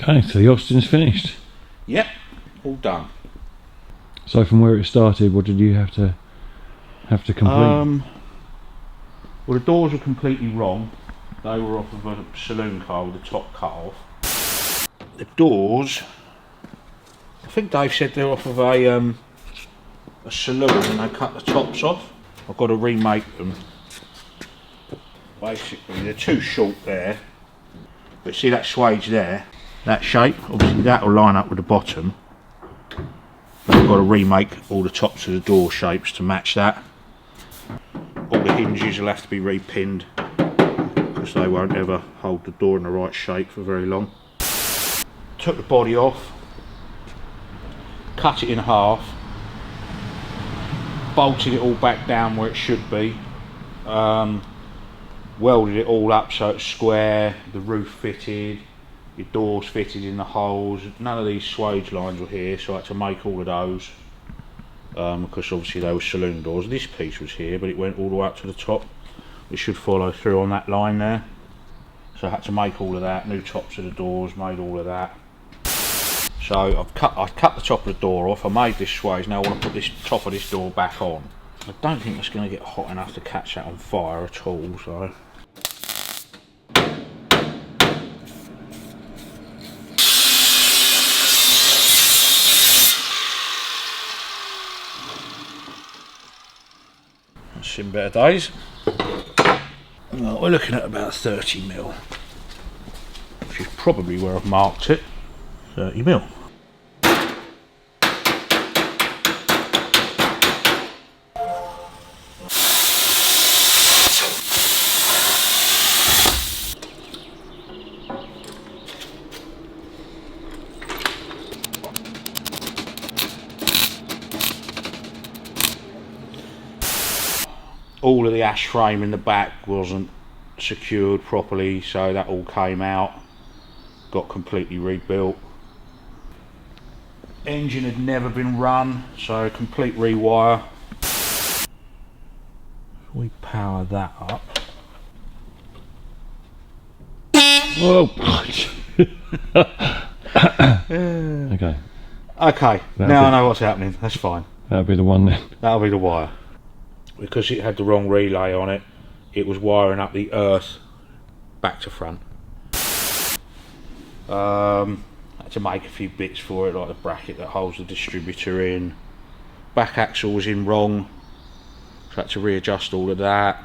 Okay, so the Austin's finished. Yep, all done. So from where it started, what did you have to complete? Well, the doors were completely wrong. They were off of a saloon car with the top cut off. The doors, I think Dave said they're off of a saloon and they cut the tops off. I've got to remake them. Basically, they're too short there. But see that swage there? That shape? Obviously that will line up with the bottom. But I've got to remake all the tops of the door shapes to match that. All the hinges will have to be repinned because they won't ever hold the door in the right shape for very long. Took the body off, cut it in half, bolted it all back down where it should be, welded it all up so it's square, the roof fitted, your doors fitted in the holes. None of these swage lines were here, so I had to make all of those because obviously they were saloon doors. This piece was here, but it went all the way up to the top. It should follow through on that line there, so I had to make all of that. New tops of the doors, made all of that. So I cut the top of the door off. I made this swage. Now I want to put this top of this door back on. I don't think it's going to get hot enough to catch that on fire at all. So. In better days. Well, we're looking at about 30mm, which is probably where I've marked it. 30mm. All of the ash frame in the back wasn't secured properly, so that all came out, got completely rebuilt. Engine had never been run, so complete rewire. We power that up. Whoa! Okay. Now I know what's happening. That's fine. That'll be the one then. That'll be the wire. Because it had the wrong relay on it, it was wiring up the earth back to front. Had to make a few bits for it, like the bracket that holds the distributor in. Back axle was in wrong, so I had to readjust all of that.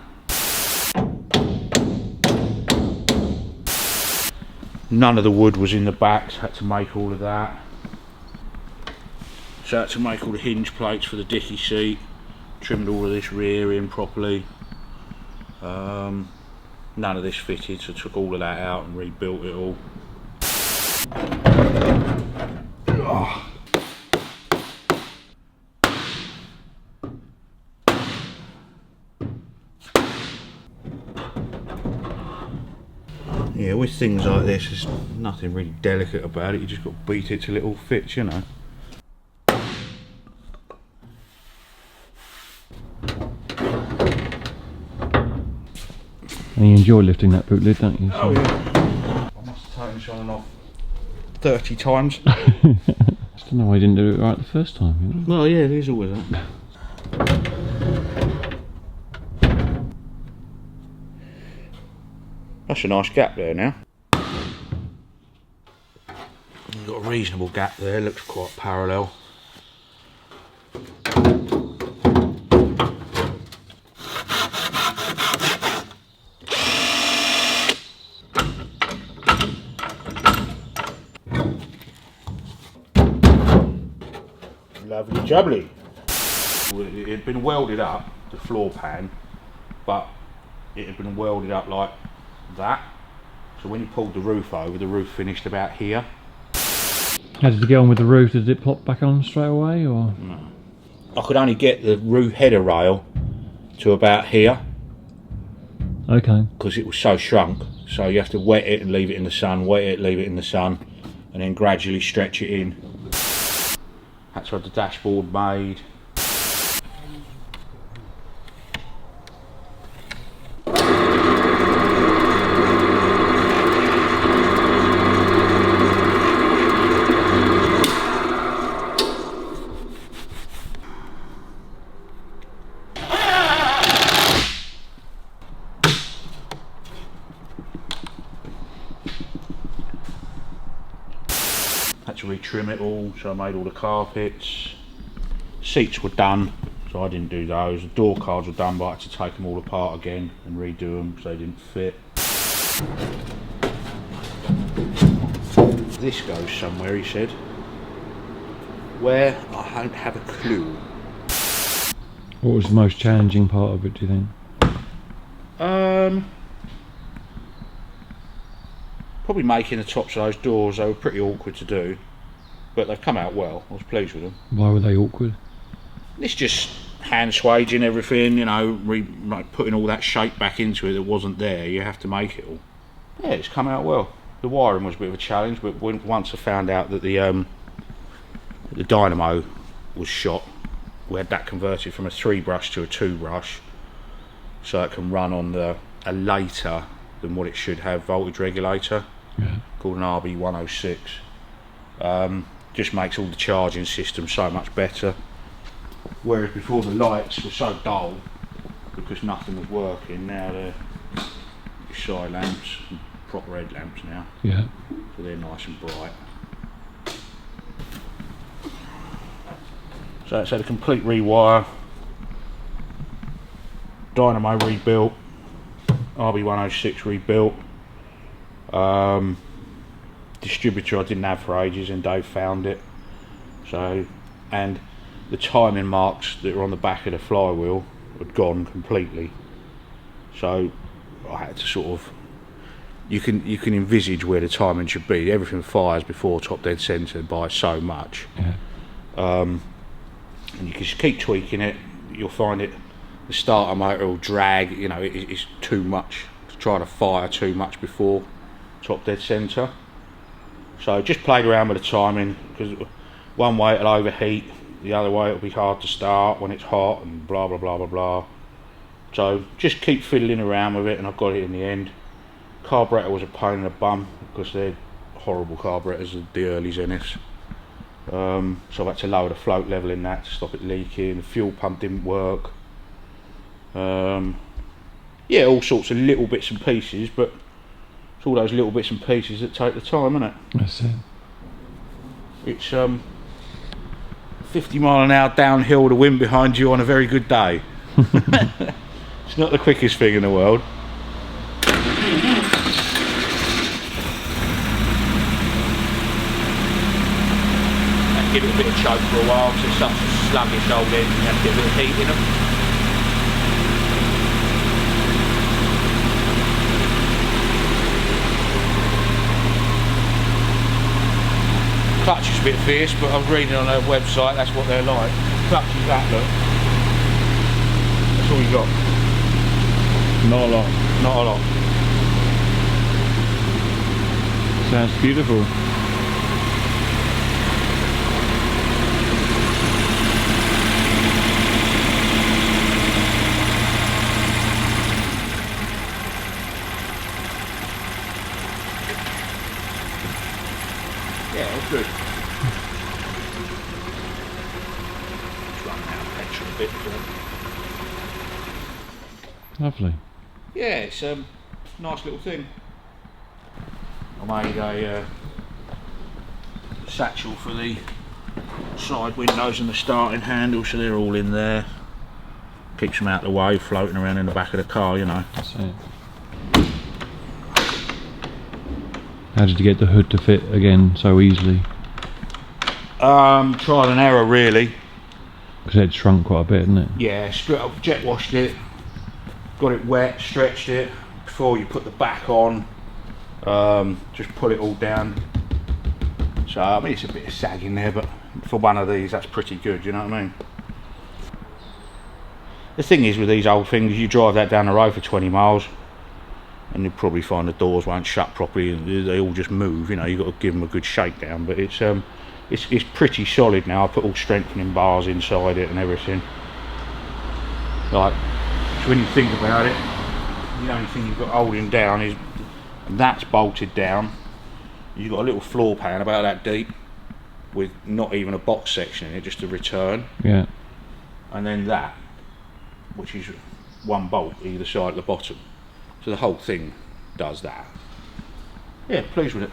None of the wood was in the back, so I had to make all of that. So I had to make all the hinge plates for the dicky seat. Trimmed all of this rear in properly. None of this fitted, so I took all of that out and rebuilt it all. Yeah, with things like this, there's nothing really delicate about it. You just got to beat it till it all fits, you know. And you enjoy lifting that boot lid, don't you? Oh yeah. I must have taken this on and off 30 times. I don't know why you didn't do it right the first time, you know? Well, yeah, there's always that. That's a nice gap there now. You've got a reasonable gap there, looks quite parallel. Lovely jubbly. It had been welded up, the floor pan, but it had been welded up like that. So when you pulled the roof over, the roof finished about here. How did you get on with the roof? Did it plop back on straight away, or? No. I could only get the roof header rail to about here. Okay. Because it was so shrunk. So you have to wet it and leave it in the sun, wet it, leave it in the sun, and then gradually stretch it in. Had to have the dashboard made. to re-trim it all, so I made all the carpets. Seats were done, so I didn't do those. The door cards were done, but I had to take them all apart again and redo them because they didn't fit. This goes somewhere, he said. Where? I don't have a clue. What was the most challenging part of it, do you think? Probably making the tops of those doors. They were pretty awkward to do, but they've come out well. I was pleased with them. Why were they awkward? It's just hand swaging everything, you know, like putting all that shape back into it that wasn't there. You have to make it all. Yeah, it's come out well. The wiring was a bit of a challenge, but once I found out that the dynamo was shot, we had that converted from a 3-brush to a 2-brush, so it can run on a later than what it should have voltage regulator, called an RiE-188. Just makes all the charging system so much better. Whereas before the lights were so dull because nothing was working, now they're side lamps, proper headlamps now. Yeah. So they're nice and bright. So it's had a complete rewire, dynamo rebuilt, RiE-188 rebuilt, distributor I didn't have for ages and Dave found it. So, and the timing marks that were on the back of the flywheel had gone completely. So I had to sort of, you can envisage where the timing should be. Everything fires before top dead centre by so much. Yeah. And you can just keep tweaking it. You'll find it, the starter motor will drag, you know, it's too much to try to fire too much before top dead centre. So just played around with the timing, because one way it'll overheat, the other way it'll be hard to start when it's hot, and blah blah blah blah blah. So just keep fiddling around with it, and I got it in the end. Carburettor was a pain in the bum because they're horrible carburettors, the early Zeniths. So I've had to lower the float level in that to stop it leaking. The fuel pump didn't work. Yeah, all sorts of little bits and pieces, but it's all those little bits and pieces that take the time, isn't it? That's it. It's 50 mile an hour downhill with the wind behind you on a very good day. It's not the quickest thing in the world. Give it a bit of choke for a while because it's such a sluggish old engine, you have to get a bit of heat in them. Clutch is a bit fierce, but I was reading on their website that's what they're like. Clutch is that, look. That's all you got. Not a lot. Not a lot. Sounds beautiful. Yeah, it was good. Just running out of petrol a bit. Lovely. Yeah, it's a nice little thing. I made a satchel for the side windows and the starting handle, so they're all in there. Keeps them out of the way, floating around in the back of the car, you know. That's it. How did you get the hood to fit again so easily? Trial and error, really. Because it had shrunk quite a bit, hadn't it? Yeah, jet washed it, got it wet, stretched it before you put the back on. Just pull it all down. So I mean, it's a bit of sag in there, but for one of these, that's pretty good. You know what I mean? The thing is with these old things, you drive that down the road for 20 miles. And you'll probably find the doors won't shut properly and they all just move, you know. You've got to give them a good shakedown, but it's pretty solid now. I put all strengthening bars inside it and everything. Like, so when you think about it, the only thing you've got holding down is that's bolted down. You've got a little floor pan about that deep with not even a box section in it, just a return. Yeah. And then that, which is one bolt either side at the bottom. So the whole thing does that. Yeah, pleased with it.